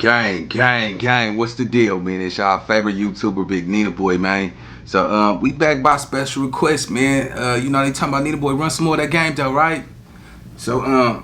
Gang, gang, gang. What's the deal, man? It's y'all favorite YouTuber, Big NINABOY, man. So we back by special request, man. You know they talking about NINABOY run some more of that game though, right? So I'm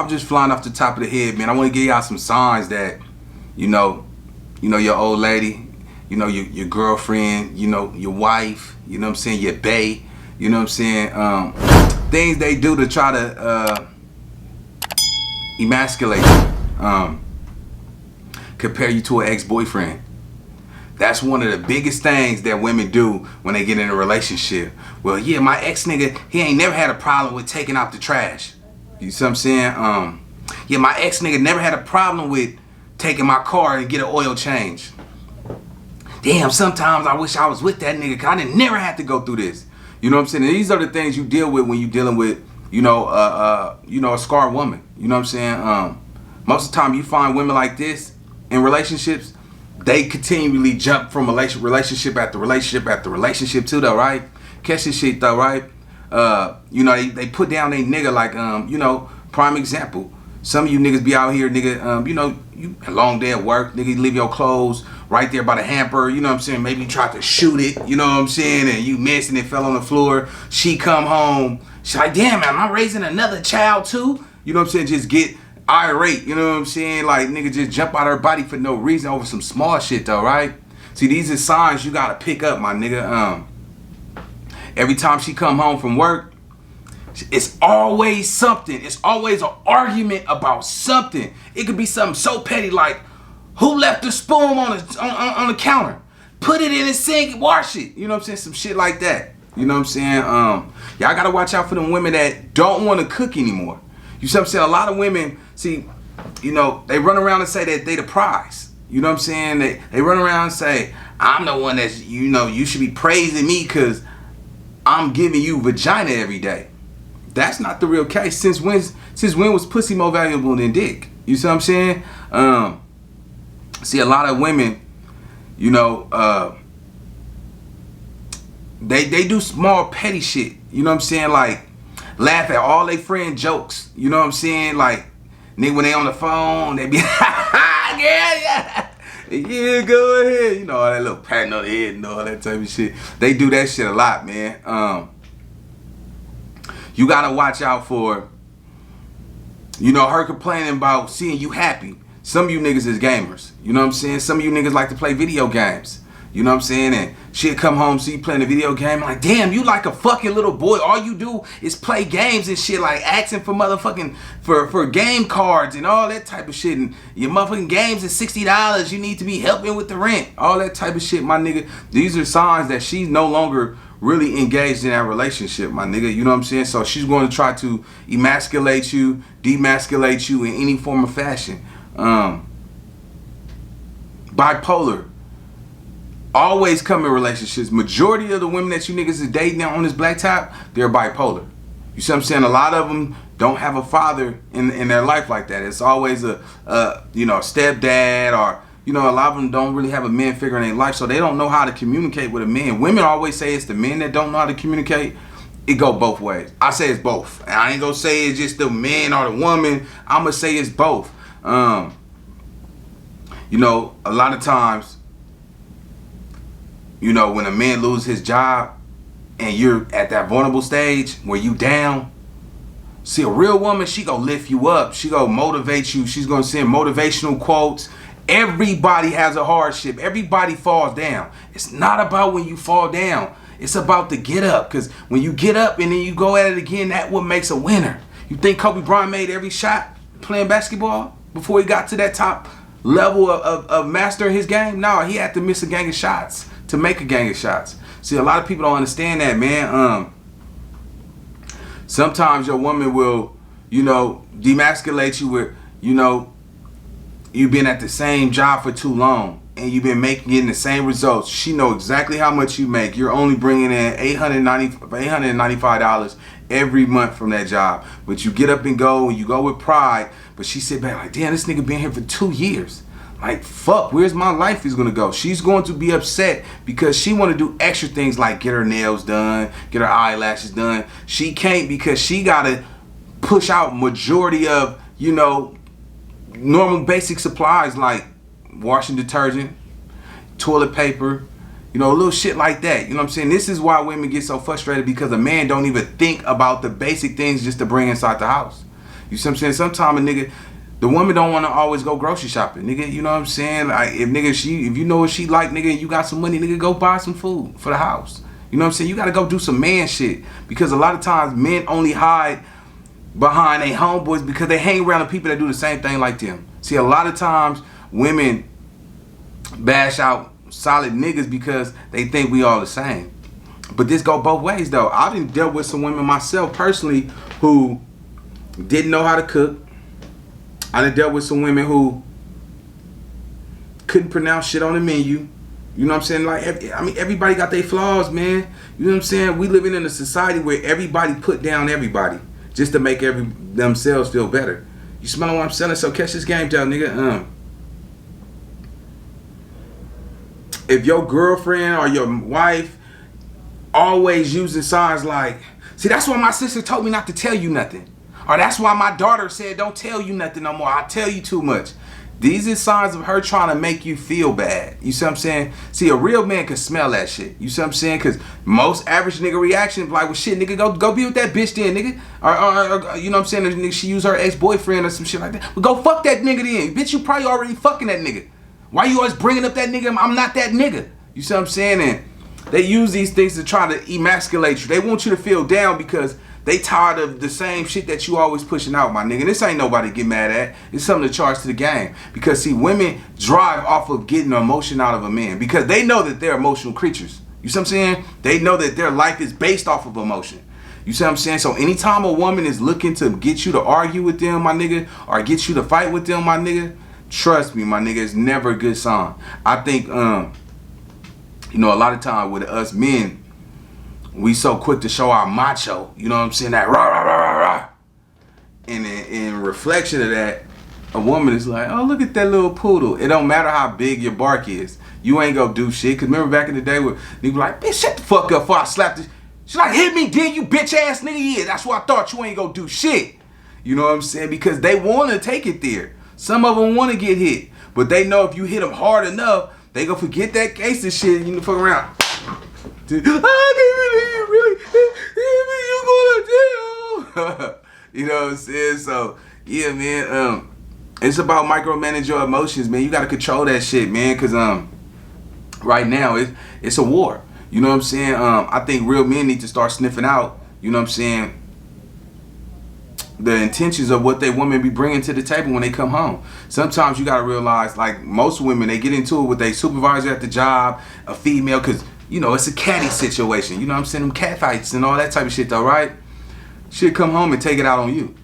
just flying off the top of the head, man. I want to give y'all some signs that, you know your old lady, your girlfriend, your wife, you know what I'm saying, your bae, you know what I'm saying, things they do to try to emasculate you, compare you to an ex-boyfriend. That's one of the biggest things that women do when they get in a relationship. Well, yeah, my ex nigga, he ain't never had a problem with taking out the trash. You see what I'm saying? Yeah, my ex nigga never had a problem with taking my car and get an oil change. Damn, sometimes I wish I was with that nigga, cause I didn't never have to go through this. You know what I'm saying? And these are the things you deal with when you dealing with, a scarred woman. You know what I'm saying? Most of the time you find women like this in relationships, they continually jump from relationship after relationship after relationship too though, right? Catch this shit though, right? They put down they nigga like, prime example. Some of you niggas be out here, nigga, you a long day at work, nigga, you leave your clothes right there by the hamper, you know what I'm saying? Maybe you tried to shoot it, you know what I'm saying? And you missed and it fell on the floor. She come home, she's like, damn, am I raising another child too? You know what I'm saying? Just get irate, you know what I'm saying? Like, nigga just jump out of her body for no reason over some small shit though, right? See, these are signs you gotta pick up, my nigga. Every time she come home from work, it's always something. It's always an argument about something. It could be something so petty like, who left the spoon on the counter? Put it in the sink, wash it. You know what I'm saying? Some shit like that. You know what I'm saying? Y'all gotta watch out for them women that don't want to cook anymore. You see what I'm saying? A lot of women, see, they run around and say that they the prize. You know what I'm saying? They run around and say, I'm the one that's, you should be praising me because I'm giving you vagina every day. That's not the real case. Since when was pussy more valuable than dick? You see what I'm saying? See, a lot of women, they do small petty shit. You know what I'm saying? Like, laugh at all they friend jokes. You know what I'm saying? Like, nigga, when they on the phone, they be, yeah, go ahead. You know, all that little patting on the head and all that type of shit. They do that shit a lot, man. You gotta watch out for, her complaining about seeing you happy. Some of you niggas is gamers. You know what I'm saying? Some of you niggas like to play video games. You know what I'm saying? And she'll come home, see you playing a video game. Like, damn, you like a fucking little boy. All you do is play games and shit, like asking for motherfucking, for game cards and all that type of shit. And your motherfucking games is $60. You need to be helping with the rent. All that type of shit, my nigga. These are signs that she's no longer really engaged in that relationship, my nigga. You know what I'm saying? So she's going to try to emasculate you, demasculate you in any form of fashion. Bipolar. Always come in relationships. Majority of the women that you niggas is dating now on this black top, they're bipolar. You see what I'm saying? A lot of them don't have a father in their life like that. It's always a stepdad, or a lot of them don't really have a man figure in their life, so they don't know how to communicate with a man. Women always say it's the men that don't know how to communicate. It go both ways. I say it's both. And I ain't gonna say it's just the man or the woman. I'm gonna say it's both. A lot of times, when a man loses his job and you're at that vulnerable stage where you down, see, a real woman, she gonna lift you up. She gonna motivate you. She's gonna send motivational quotes. Everybody has a hardship. Everybody falls down. It's not about when you fall down. It's about the get up. Because when you get up and then you go at it again, that's what makes a winner. You think Kobe Bryant made every shot playing basketball before he got to that top level of mastering his game? No, he had to miss a gang of shots to make a gang of shots. See, a lot of people don't understand that, man. Sometimes your woman will, demasculate you with, you've been at the same job for too long and you've been getting the same results. She know exactly how much you make. You're only bringing in $895 every month from that job. But you get up and go, and you go with pride. But she sit back like, damn, this nigga been here for 2 years. Like, fuck, where's my life is gonna go? She's going to be upset because she want to do extra things like get her nails done, get her eyelashes done. She can't because she gotta push out majority of, normal basic supplies like washing detergent, toilet paper, you know, little shit like that. You know what I'm saying? This is why women get so frustrated, because a man don't even think about the basic things just to bring inside the house. You see what I'm saying? Sometimes a nigga, the woman don't want to always go grocery shopping, nigga. You know what I'm saying? Like, if you know what she like, nigga, and you got some money, nigga, go buy some food for the house. You know what I'm saying? You got to go do some man shit, because a lot of times men only hide behind their homeboys because they hang around the people that do the same thing like them. See, a lot of times women bash out solid niggas because they think we all the same. But this go both ways though. I done dealt with some women myself personally who didn't know how to cook. I done dealt with some women who couldn't pronounce shit on the menu. You know what I'm saying? Like, everybody got their flaws, man. You know what I'm saying? We living in a society where everybody put down everybody just to make themselves feel better. You smell what I'm selling? So catch this game down, nigga. If your girlfriend or your wife always using signs like, see, that's why my sister told me not to tell you nothing. Or that's why my daughter said don't tell you nothing no more. I tell you too much. These are signs of her trying to make you feel bad. You see what I'm saying? See, a real man can smell that shit. You see what I'm saying? Because most average nigga reaction like, well, shit, nigga, go be with that bitch then, nigga. Or you know what I'm saying? She used her ex-boyfriend or some shit like that. Well, go fuck that nigga then. Bitch, you probably already fucking that nigga. Why you always bringing up that nigga? I'm not that nigga. You see what I'm saying? And they use these things to try to emasculate you. They want you to feel down because they tired of the same shit that you always pushing out, my nigga. This ain't nobody to get mad at. It's something to charge to the game. Because, see, women drive off of getting emotion out of a man because they know that they're emotional creatures. You see what I'm saying? They know that their life is based off of emotion. You see what I'm saying? So anytime a woman is looking to get you to argue with them, my nigga, or get you to fight with them, my nigga, trust me, my nigga, it's never a good sign. I think, you know, a lot of time with us men, we so quick to show our macho, you know what I'm saying, that rah, rah, rah, rah, rah. And in reflection of that, a woman is like, oh, look at that little poodle. It don't matter how big your bark is. You ain't gonna do shit. Because remember back in the day where niggas be like, bitch, shut the fuck up before I slap this. She's like, hit me, then, you bitch ass nigga. Yeah, that's what I thought. You ain't gonna do shit. You know what I'm saying? Because they want to take it there. Some of them want to get hit. But they know if you hit them hard enough, they gonna forget that case and shit. You know, fuck around. You gonna do? You know what I'm saying? So yeah, man. It's about micromanage your emotions, man. You gotta control that shit, man. Cause right now it's a war. You know what I'm saying? I think real men need to start sniffing out. You know what I'm saying? The intentions of what they women be bringing to the table when they come home. Sometimes you gotta realize, like most women, they get into it with their supervisor at the job, a female, cause you know it's a catty situation. You know what I'm saying? Them cat fights and all that type of shit, though, right? She'll come home and take it out on you.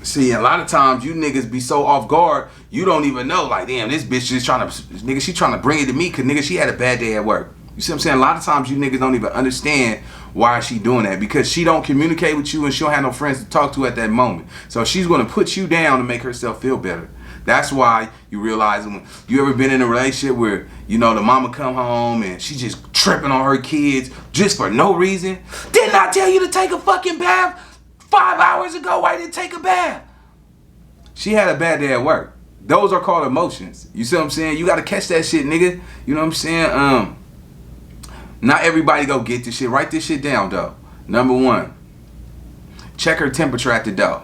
See, a lot of times you niggas be so off guard, you don't even know. Like, damn, this bitch just trying to, nigga, she trying to bring it to me, cause nigga, she had a bad day at work. You see what I'm saying? A lot of times you niggas don't even understand why she doing that, because she don't communicate with you and she don't have no friends to talk to at that moment. So she's gonna put you down to make herself feel better. That's why you realize when you ever been in a relationship where, you know, the mama come home and she just tripping on her kids just for no reason. Didn't I tell you to take a fucking bath 5 hours ago? Why didn't take a bath? She had a bad day at work. Those are called emotions. You see what I'm saying? You gotta catch that shit, nigga. You know what I'm saying? Not everybody go get this shit. Write this shit down, though. Number one, check her temperature at the door.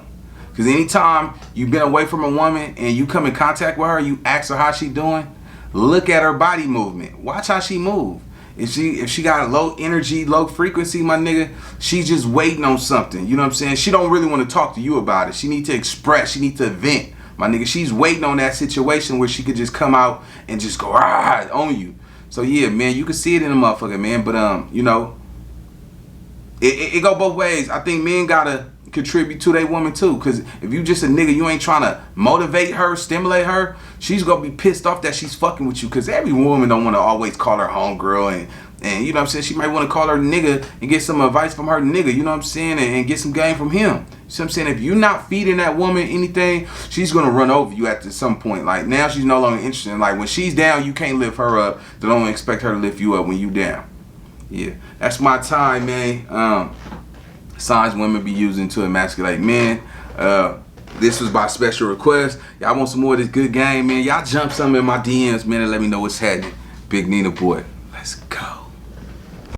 Because anytime you've been away from a woman and you come in contact with her, you ask her how she doing, look at her body movement. Watch how she move. If she got low energy, low frequency, my nigga, she's just waiting on something. You know what I'm saying? She don't really want to talk to you about it. She need to express. She need to vent. My nigga, she's waiting on that situation where she could just come out and just go rah on you. So yeah, man, you can see it in a motherfucker, man. But you know, it go both ways. I think men gotta contribute to their woman too. Cause if you just a nigga, you ain't trying to motivate her, stimulate her, she's gonna be pissed off that she's fucking with you. Cause every woman don't want to always call her homegirl and you know what I'm saying, she might want to call her nigga and get some advice from her nigga, you know what I'm saying, and get some game from him. You see what I'm saying? If you're not feeding that woman anything, she's gonna run over you at some point. Like now she's no longer interested. Like when she's down, you can't lift her up. They don't expect her to lift you up when you down. Yeah, that's my time, man. Signs women be using to emasculate men. This was by special request. Y'all want some more of this good game, man? Y'all jump some in my DMs, man, and let me know what's happening. Big Nina boy. Let's go.